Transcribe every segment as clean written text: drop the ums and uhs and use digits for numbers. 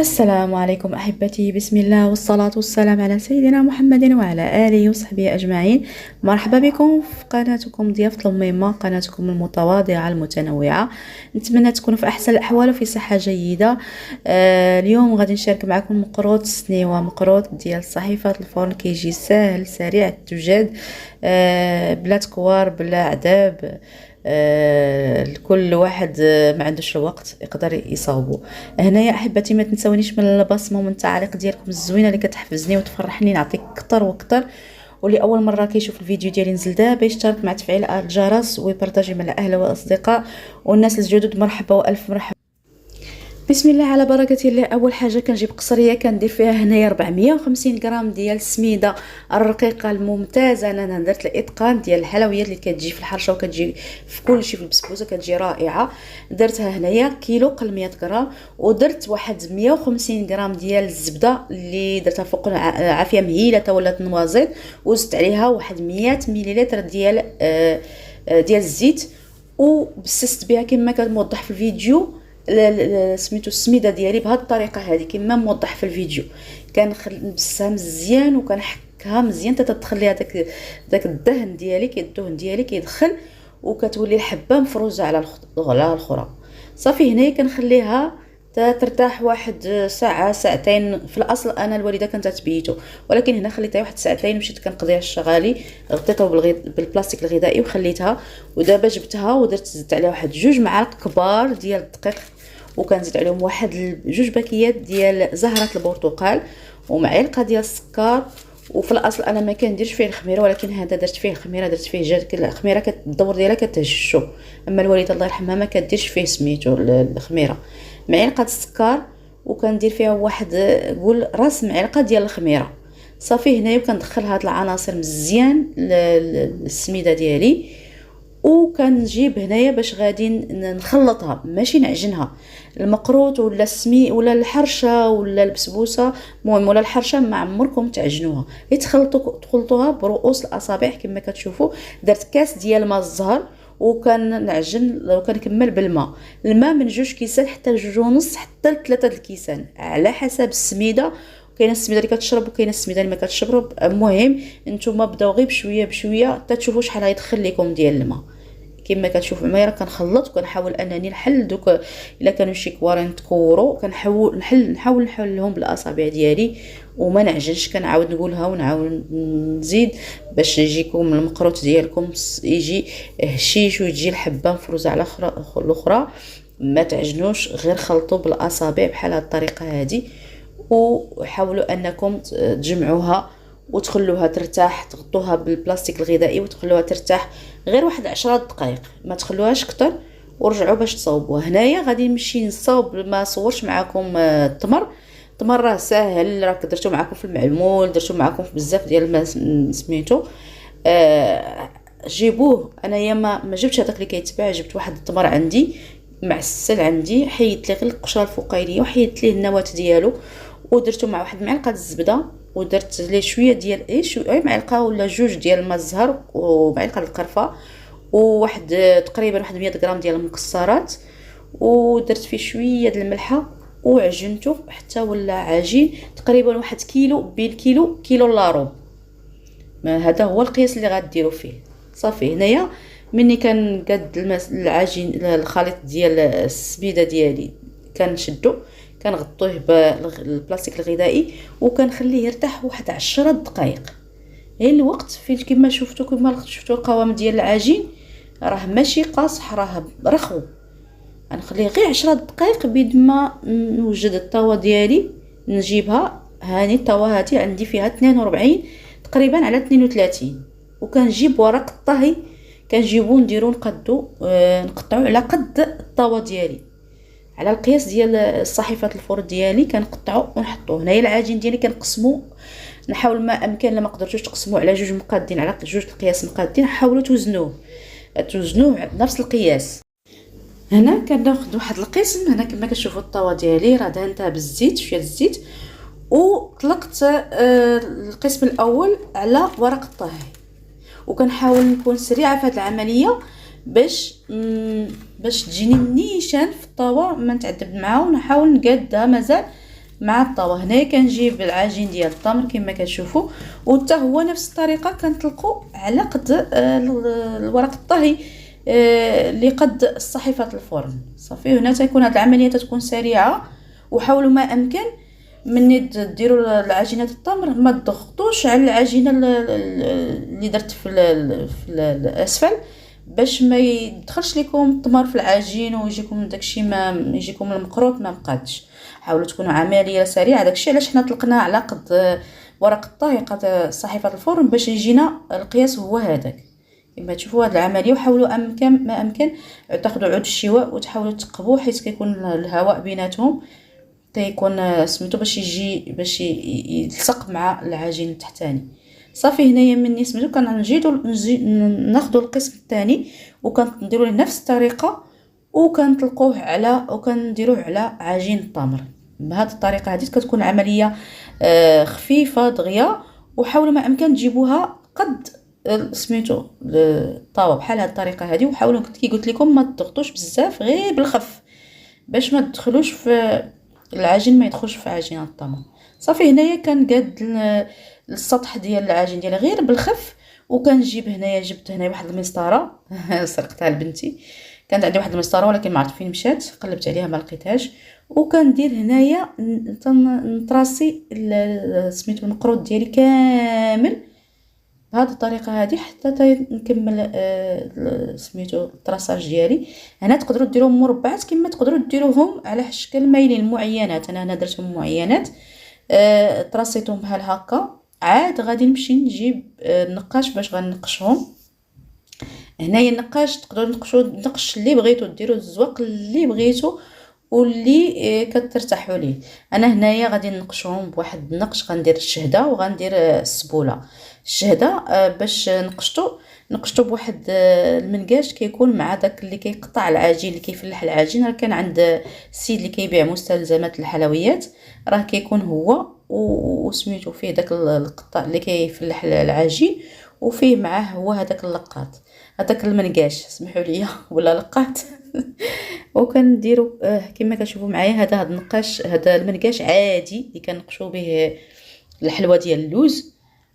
السلام عليكم أحبتي، بسم الله والصلاة والسلام على سيدنا محمد وعلى آله وصحبه أجمعين. مرحبا بكم في قناتكم ضيافة الميمة، قناتكم المتواضعة المتنوعة. نتمنى تكونوا في أحسن الأحوال وفي صحة جيدة. اليوم غادي نشارك معكم مقروط السنيوة، مقروط ديال صحيفة الفرن، كيجي ساهل سريع التوجد، بلا تكوار بلا عذاب. كل واحد ما عندوش الوقت يقدر يصاوبه. هنايا احبتي ما تنسونيش من البصمه ومن التعاليق ديالكم الزوينه اللي كتحفزني وتفرحني، نعطيك اكثر واكثر. واللي اول مره كيشوف الفيديو ديالي نزل دابا يشترك مع تفعيل الجرس ويبارطاجي مع الاهل والاصدقاء، والناس الجدد مرحبا والف مرحبا. بسم الله على بركه الله. اول حاجه كنجيب قصريه كندير فيها هنايا 450 غرام ديال السميده الرقيقه الممتازه. انا درت الاتقان ديال الحلويات اللي كتجي في الحرشه وكتجي في كل شيء، في البسبوسه كتجي رائعه. درتها هنايا كيلو قل 100 غرام، ودرت واحد 150 غرام ديال الزبده اللي درتها فوق عافيه مهيله ولات نوازيط، وزدت عليها واحد 100 مليلتر ديال الزيت، وبسست بها كما كان موضح في الفيديو. سميتو السميده ديالي بهذه الطريقه هذه كما موضح في الفيديو. نبسها مزيان وكنحكها مزيان حتى تدخليها داك الدهن ديالي كيدخل، وكتولي الحبه مفروزه على الاخرى. صافي هنايا كنخليها ترتاح واحد ساعه ساعتين. في الاصل انا الوالده كانت تبيتو، ولكن هنا خليتها واحد ساعتين، مشيت كنقضيها الشغالي، غطيتها بالبلاستيك الغذائي وخليتها. ودابا جبتها ودرت زدت عليها واحد 2 معالق كبار ديال الدقيق، وكنزيد عليهم واحد 2 باكيات ديال زهره البرتقال ومعلقه ديال السكر. وفي الاصل انا ما كنديرش فيه الخميره، ولكن هذا درت فيه الخميره، درت فيه الخميره الدور ديالها كتهشو. اما الوالده الله يرحمها ما كديرش فيه سميتو الخميره. معلقه السكر، وكندير فيها واحد قول راس معلقه ديال الخميره. صافي هنايا كندخل هاد العناصر مزيان للسميده ديالي، وكنجيب هنايا باش غادي نخلطها ماشي نعجنها. المقروط ولا ولا الحرشه ولا البسبوسه، المهم ولا الحرشه، ما عمركم تعجنوها، تخلطوها برؤوس الاصابع كما كتشوفوا. درت كاس ديال ماء الزهر، وكنعجن وكنكمل بالماء. الماء من 2 كيسان حتى 2.5 حتى 3 الكيسان على حسب السميده. كاينه السميده اللي كتشرب وكاينه السميده اللي ما كتشرب. المهم نتوما بداو غير بشويه بشويه حتى تشوفوا شحال غيدخل لكم ديال الماء. كما كتشوفوا معايا راه كنخلط وكنحاول انني نحل دوك الا كانوا شي كوارين تكورو، كنحاول نحلهم بالاصابع ديالي وما نعجنش. كنعاود نقولها ونعاود نزيد باش يجيكم المقروط ديالكم يجي هشيش ويجي الحبه مفروزه على الاخرى. ما تعجنوش، غير خلطوا بالاصابع بحال هذه الطريقه هذه، وحاولوا انكم تجمعوها وتخلوها ترتاح. تغطوها بالبلاستيك الغذائي وتخلوها ترتاح غير واحد 10 دقائق، ما تخلوهاش كتر، ورجعوا باش تصاوبوها. هنايا غادي نمشي نصاوب. ما صورش معكم التمر راه ساهل، راه درتو معكم في المعمول، درتو معكم في بزاف ديال ما سميتو. جيبوه. انايا ما جبتش هذاك اللي كيتباع، جبت واحد التمر عندي معسل عندي، حيدت ليه غير القشره الفوقانيه وحيدت ليه النواه ديالو، ودرتو مع واحد معلقه الزبده، ودرت ليه شويه ديال شويه معلقه ولا 2 ديال الماء الزهر ومعلقه القرفه، وواحد تقريبا واحد 100 غرام ديال المكسرات، ودرت فيه شويه ديال الملحه، وعجنته حتى ولا عجين تقريبا واحد كيلو، بين كيلو الا ربع. هذا هو القياس اللي غديروا فيه. صافي هنايا مني كنقاد العجين الخليط ديال السبيده ديالي كنشدو، كنغطوه بالبلاستيك الغذائي وكنخليه يرتاح واحد 10 دقائق. غير الوقت فين كما شفتوا القوام ديال العجين راه ماشي قاصح، راه رخو. غنخليه غير 10 دقائق بيد ما نوجد الطاوه ديالي. نجيبها هاني الطاوه هذه عندي فيها 42 تقريبا على 32، وكنجيب ورق الطهي كنجيبو نديرو نقدو نقطعو على قد الطاوه ديالي، على القياس ديال صحيفه الفرن ديالي كنقطعو ونحطوه. هنايا العجين ديالي كنقسمو، نحاول ما امكن لما قدرتوش تقسمو على 2 مقادين، على 2 القياس مقادين، حاولوا توزنوه بنفس القياس. هنا كناخذ واحد القسم. هنا كما كتشوفوا الطاوه ديالي راه دهنتها بالزيت، شويه الزيت، وطلقت القسم الاول على ورق الطهي، وكنحاول نكون سريعه في هذه العمليه باش تجيني نيشان في الطاوه، ما نتعذب معاها، ونحاول نقادها مازال مع الطاوه. هنايا كنجيب العجين ديال التمر كما كتشوفوا، وحتى هو نفس الطريقه كنطلقوا على قد الورق الطهي اللي قد الصحيفه الفرن. صافي هنا تكون هذه العمليه تكون سريعه، وحاولوا ما امكن مني ديروا العجينه التمر ما تضغطوش على العجينه اللي درت في الاسفل باش ما يدخلش لكم التمر في العجين ويجيكم داكشي ما يجيكم المقروط ما مقادش. حاولوا تكونوا عمليه سريعه. داكشي علاش حنا طلقنا على قد ورق الطهي قد صحيفه الفرن باش يجينا القياس هو هذاك كما تشوفوا هذه العمليه. وحاولوا امكن ما امكن تاخذوا عود الشواء وتحاولوا تقبوا حيت كيكون الهواء بيناتهم كيكون سميتو باش باش يلصق مع العجين التحتاني. صافي هنايا مني سميتو كنجيدو ناخذوا القسم الثاني وكنديروا نفس الطريقه وكنطلقوه على وكنديروه على عجين التمر. بهذه الطريقه هذه كتكون عمليه خفيفه دغيا. وحاولوا ما امكن تجيبوها قد سميتو الطاوه بحال هذه الطريقه هذه. وحاولوا كي قلت لكم ما تضغطوش بزاف غير بالخف باش ما تدخلوش في العجين ما يدخلش في عجينه التمر. صافي هنايا كنقاد السطح ديال العجين ديالها غير بالخف. وكنجيب هنايا جبت هنايا واحد المسطره سرقتها لبنتي، كانت عندي واحد المسطره ولكن ما عرفت فين مشات، قلبت عليها ما لقيتهاش. وكندير هنايا نطراسي سميتو المقروط ديالي كامل بهذه الطريقه هذه حتى نكمل سميتو الطراساج ديالي. هنا تقدروا ديروهم مربعات كما تقدروا ديروهم على شكل مايلين معينات. انا هنا درتهم معينات طراسيتهم بحال هكا. عاد غادي نمشي نجيب النقاش باش غنقشهم. هنايا النقاش تقدروا نقشوا النقش اللي بغيتو، ديروا الزواق اللي بغيتو واللي كترتاحوا ليه. انا هنايا غادي نقشهم بواحد النقش، غندير الشهده وغندير السبوله. الشهده باش نقشتو بواحد المنقاش كيكون مع داك اللي كيقطع العجين اللي كيفلح العجين. راه كان عند السيد اللي كيبيع مستلزمات الحلويات راه كيكون هو وسميتو فيه داك القطع اللي كيفلح العجين وفيه معاه هو هذاك اللقاط هذاك المنقاش سمحوا لي ولا لقاط وكنديروا كما كتشوفوا معايا هذا النقاش هذا المنقاش عادي اللي كنقشوا به الحلوى ديال اللوز.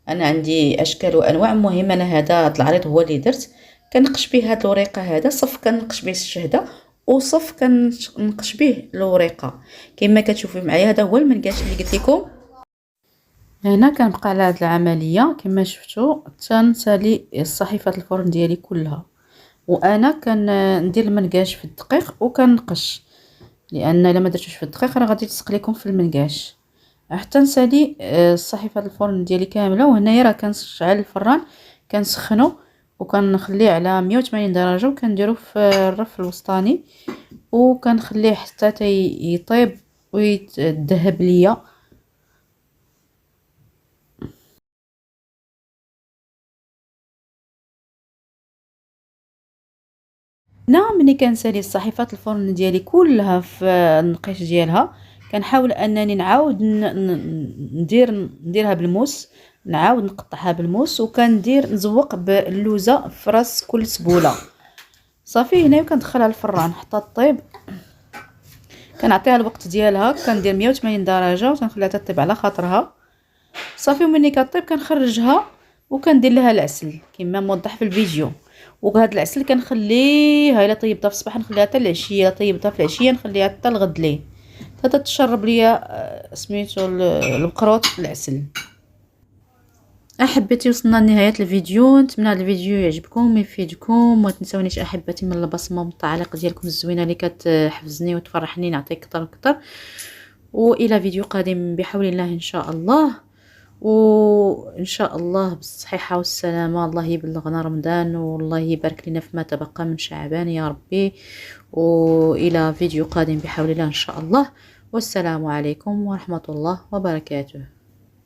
انا عندي اشكال وانواع. المهم انا هذا العريض هو اللي درت كنقش به هذه الورقه. هذا صف كنقش به الشهده وصف كنقش به الورقه كما كتشوفوا معايا. هذا هو المنقاش اللي قلت لكم. هنا كنبقى على هذه العمليه كما شفتوا تنسالي الصحيفه الفرن ديالي كلها. وانا كندير المنقاش في الدقيق وكنقش، لان الا ما درتوش في الدقيق راه غادي تسق لكم في المنقاش حتى نسالي الصحيفه الفرن ديالي كامله. وهنايا راه كنشعل الفران كنسخنو وكنخليه على 180 درجه وكنديرو في الرف الوسطاني وكنخليه حتى يطيب ويتذهب ليا. هنا ملي كنسالي الصحيفات الفرن ديالي كلها في النقيش ديالها كنحاول انني نعاود نديرها بالموس، نعاود نقطعها بالموس وكندير نزوق باللوزه في راس كل سبوله. صافي هنا كندخلها الفران حتى طيب. كنعطيها الوقت ديالها كندير 180 درجه وكنخليها تطيب على خاطرها. صافي ومني كطيب كنخرجها وكندير لها العسل كما موضح في الفيديو. وهاد العسل كنخليها الا طيبتها في الصباح نخليها حتى العشيه، طيبتها في العشيه نخليها حتى الغد ليه حتى تشرب ليا سميتو المقروط العسل. احبتي وصلنا لنهايه الفيديو. نتمنى هذا الفيديو يعجبكم ويفيدكم. ما تنسونيش احبتي من البصمه والتعليق ديالكم الزوينه اللي كتحفزني وتفرحني نعطيك اكثر واكثر. والى فيديو قادم بحول الله ان شاء الله. وان شاء الله بالصحيحه والسلامه. الله يبلغنا رمضان والله يبارك لنا فيما تبقى من شعبان يا ربي. والى فيديو قادم بحول الله ان شاء الله. والسلام عليكم ورحمه الله وبركاته.